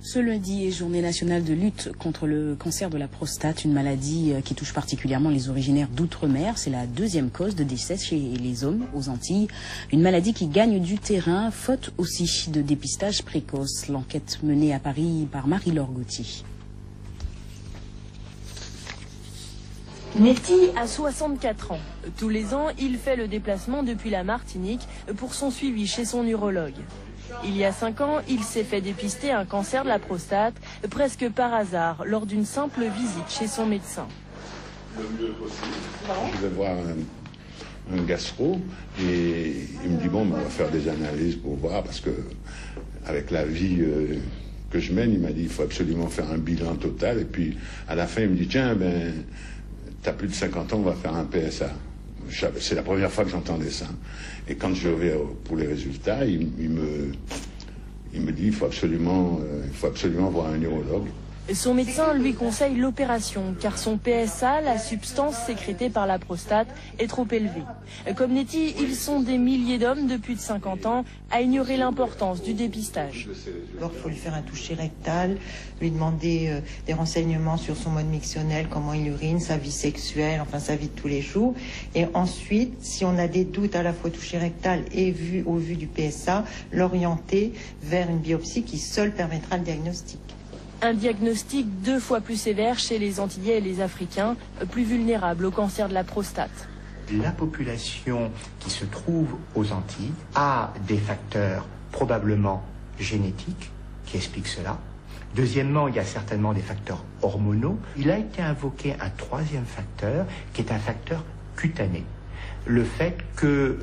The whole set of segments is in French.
Ce lundi est journée nationale de lutte contre le cancer de la prostate, une maladie qui touche particulièrement les originaires d'outre-mer. C'est la deuxième cause de décès chez les hommes aux Antilles. Une maladie qui gagne du terrain, faute aussi de dépistage précoce. L'enquête menée à Paris par Marie-Laure Gauthier. Netty a 64 ans. Tous les ans, il fait le déplacement depuis la Martinique pour son suivi chez son urologue. Il y a 5 ans, il s'est fait dépister un cancer de la prostate, presque par hasard, lors d'une simple visite chez son médecin. Je vais voir un gastro et il me dit bon, on va faire des analyses pour voir parce que avec la vie que je mène, il m'a dit il faut absolument faire un bilan total et puis à la fin il me dit tiens t'as plus de 50 ans, on va faire un PSA. C'est la première fois que j'entendais ça. Et quand je vais pour les résultats, il me dit il faut absolument voir un urologue. Son médecin lui conseille l'opération, car son PSA, la substance sécrétée par la prostate, est trop élevée. Comme Netty, ils sont des milliers d'hommes de plus de 50 ans à ignorer l'importance du dépistage. Alors, il faut lui faire un toucher rectal, lui demander des renseignements sur son mode mictionnel, comment il urine, sa vie sexuelle, enfin sa vie de tous les jours. Et ensuite, si on a des doutes à la fois au toucher rectal et au vu du PSA, l'orienter vers une biopsie qui seule permettra le diagnostic. Un diagnostic 2 fois plus sévère chez les Antillais et les Africains, plus vulnérables au cancer de la prostate. La population qui se trouve aux Antilles a des facteurs probablement génétiques qui expliquent cela. Deuxièmement, il y a certainement des facteurs hormonaux. Il a été invoqué un troisième facteur qui est un facteur cutané. Le fait que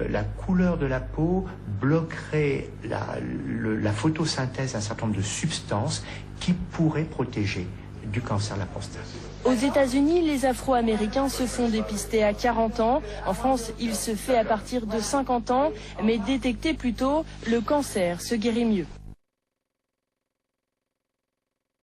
la couleur de la peau bloquerait la photosynthèse d'un certain nombre de substances qui pourraient protéger du cancer de la prostate. Aux États-Unis, les Afro-Américains se font dépister à 40 ans. En France, il se fait à partir de 50 ans, mais détecté plus tôt, le cancer se guérit mieux.